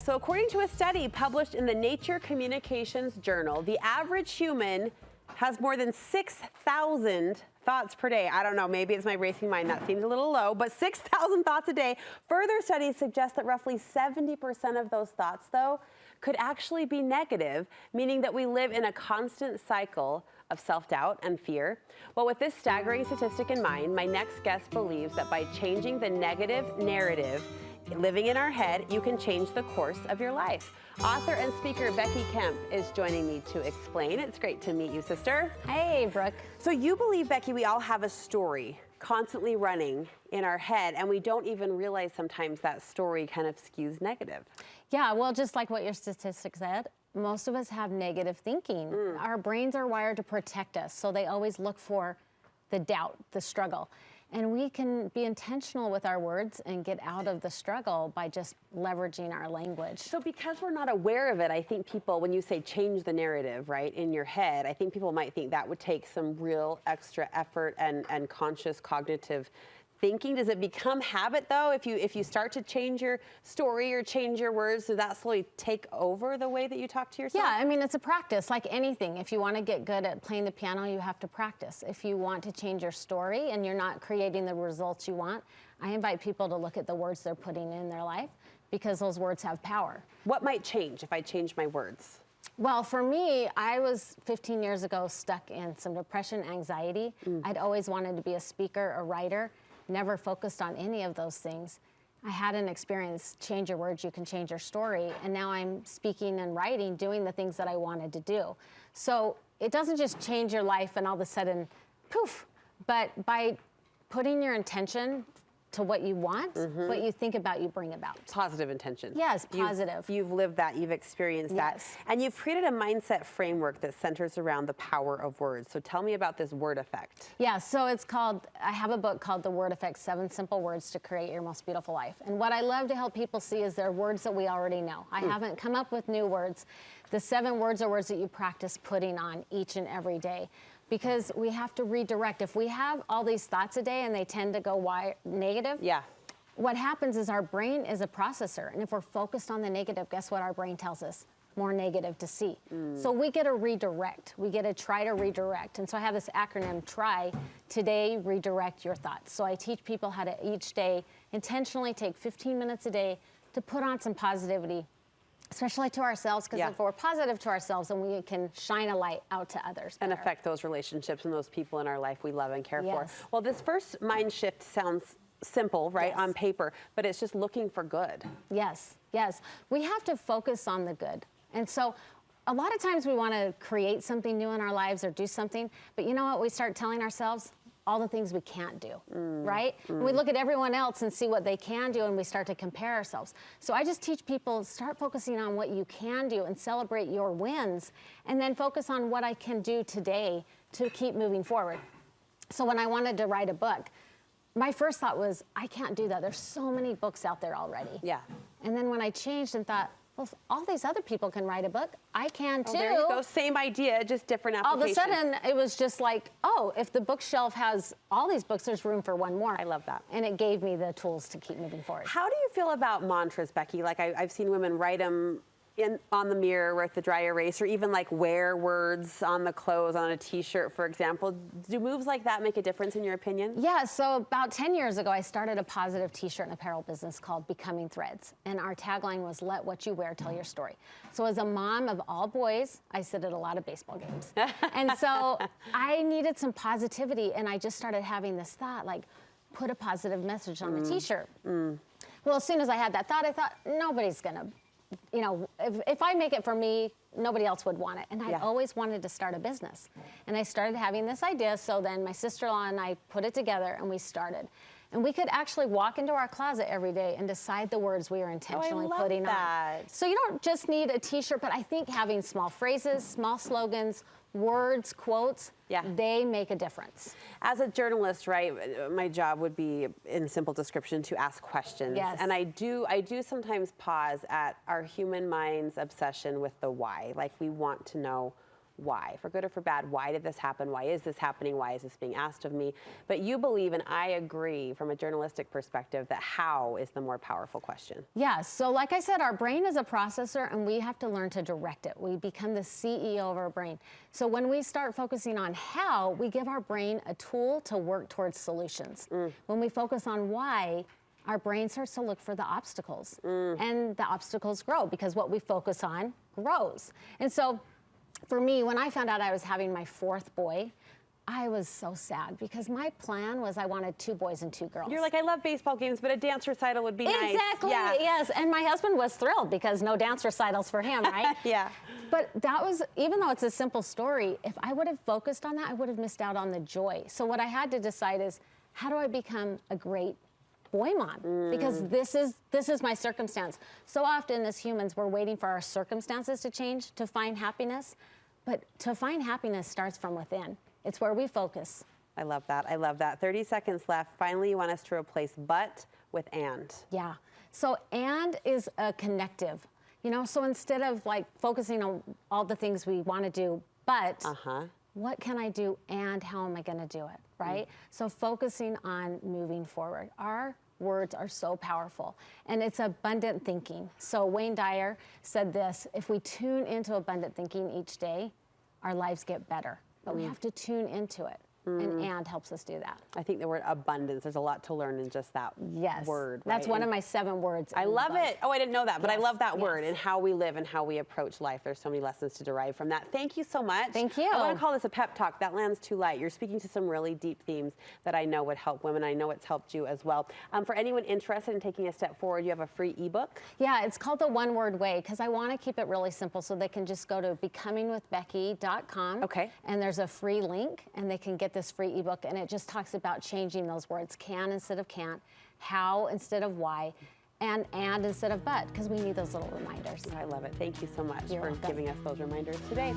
So according to a study published in the Nature Communications Journal, the average human has more than 6,000 thoughts per day. I don't know, maybe it's my racing mind, that seems a little low, but 6,000 thoughts a day. Further studies suggest that roughly 70% of those thoughts, though, could actually be negative, meaning that we live in a constant cycle of self-doubt and fear. Well, with this staggering statistic in mind, my next guest believes that by changing the negative narrative living in our head, you can change the course of your life. Author and speaker Becky Kemp is joining me to explain. It's great to meet you, sister. Hey, Brooke. So you believe, Becky, we all have a story constantly running in our head, and we don't even realize sometimes that story kind of skews negative. Yeah, well, just like what your statistic said, most of us have negative thinking. Our brains are wired to protect us, so they always look for the doubt, the struggle. And we can be intentional with our words and get out of the struggle by just leveraging our language. So because we're not aware of it, I think people, when you say change the narrative, right, in your head, I think people might think that would take some real extra effort and conscious cognitive thinking. Does it become habit, though, if you start to change your story or change your words? Does that slowly take over the way that you talk to yourself? Yeah, I mean, it's a practice, like anything. If you want to get good at playing the piano, you have to practice. If you want to change your story and you're not creating the results you want, I invite people to look at the words they're putting in their life, because those words have power. What might change if I change my words? Well, for me, I was 15 years ago stuck in some depression, anxiety. I'd always wanted to be a speaker, a writer. Never focused on any of those things. I had an experience, change your words, you can change your story, and now I'm speaking and writing, doing the things that I wanted to do. So it doesn't just change your life and all of a sudden, poof, but by putting your intention to what you want, what you think about, you bring about. Positive intention. Yes, positive. You've lived that, you've experienced that. And you've created a mindset framework that centers around the power of words. So tell me about this word effect. Yeah, so it's called, I have a book called The Word Effect, 7 Simple Words to Create Your Most Beautiful Life. And what I love to help people see is they're words that we already know. I haven't come up with new words. The 7 words are words that you practice putting on each and every day. Because we have to redirect. If we have all these thoughts a day and they tend to go negative, what happens is our brain is a processor. And if we're focused on the negative, guess what our brain tells us? More negative to see. So we get to redirect. We get to try to redirect. And so I have this acronym, TRY, today redirect your thoughts. So I teach people how to each day intentionally take 15 minutes a day to put on some positivity, especially to ourselves, because if we're positive to ourselves, then we can shine a light out to others. And affect those relationships and those people in our life we love and care for. Well, this first mind shift sounds simple, right, on paper, but it's just looking for good. Yes, yes. We have to focus on the good. And so a lot of times we want to create something new in our lives or do something, but you know what? We start telling ourselves all the things we can't do, right? We look at everyone else and see what they can do, and we start to compare ourselves. So I just teach people, start focusing on what you can do and celebrate your wins, and then focus on what I can do today to keep moving forward. So when I wanted to write a book, my first thought was, I can't do that. There's so many books out there already. Yeah. And then when I changed and thought, well, if all these other people can write a book, I can too. Oh, there you go. Same idea, just different application. All of a sudden, it was just like, oh, if the bookshelf has all these books, there's room for one more. I love that. And it gave me the tools to keep moving forward. How do you feel about mantras, Becky? Like I've seen women write them on the mirror with the dry erase, or even like wear words on the clothes on a t-shirt, for example. Do moves like that make a difference in your opinion? Yeah, so about 10 years ago, I started a positive t-shirt and apparel business called Becoming Threads. And our tagline was, let what you wear tell your story. So as a mom of all boys, I sit at a lot of baseball games. And so I needed some positivity, and I just started having this thought, like, put a positive message on the t-shirt. Well, as soon as I had that thought, I thought, nobody's gonna, you know, if I make it for me, nobody else would want it. And I always wanted to start a business. And I started having this idea, so then my sister-in-law and I put it together and we started. And we could actually walk into our closet every day and decide the words we were intentionally putting on. So you don't just need a t-shirt, but I think having small phrases, small slogans, words, quotes, they make a difference. As a journalist, right, my job would be, in simple description, to ask questions. And I do sometimes pause at our human mind's obsession with the why. Like, we want to know why, for good or for bad. Why did this happen? Why is this happening? Why is this being asked of me? But you believe, and I agree from a journalistic perspective, that how is the more powerful question. Yeah, so like I said, our brain is a processor and we have to learn to direct it. We become the CEO of our brain. So when we start focusing on how, we give our brain a tool to work towards solutions. When we focus on why, our brain starts to look for the obstacles. And the obstacles grow because what we focus on grows. And so for me, when I found out I was having my 4th boy, I was so sad because my plan was I wanted 2 boys and 2 girls. You're like, I love baseball games, but a dance recital would be nice. Exactly, yes. And my husband was thrilled because no dance recitals for him, right? Yeah. But that was, even though it's a simple story, if I would have focused on that, I would have missed out on the joy. So what I had to decide is, how do I become a great boy mom? Because this is my circumstance. So often as humans, we're waiting for our circumstances to change to find happiness. But to find happiness starts from within. It's where we focus. I love that. I love that. 30 seconds left. Finally, you want us to replace but with and. Yeah. So and is a connective. You know, so instead of like focusing on all the things we want to do, but what can I do and how am I going to do it, right? So focusing on moving forward. Our words are so powerful, and it's abundant thinking. So Wayne Dyer said this: if we tune into abundant thinking each day, our lives get better. But we have to tune into it, and helps us do that. I think the word abundance, there's a lot to learn in just that word. That's right? one of my 7 words. I love it. Oh, I didn't know that, but I love that word and how we live and how we approach life. There's so many lessons to derive from that. Thank you so much. Thank you. I want to call this a pep talk. That lands too light. You're speaking to some really deep themes that I know would help women. I know it's helped you as well. For anyone interested in taking a step forward, you have a free ebook. Yeah, it's called The One Word Way because I want to keep it really simple so they can just go to becomingwithbecky.com. Okay. And there's a free link and they can get this free ebook. And it just talks about changing those words, can instead of can't, how instead of why, and instead of but, because we need those little reminders. I love it. Thank you so much You're for welcome. giving us those reminders today.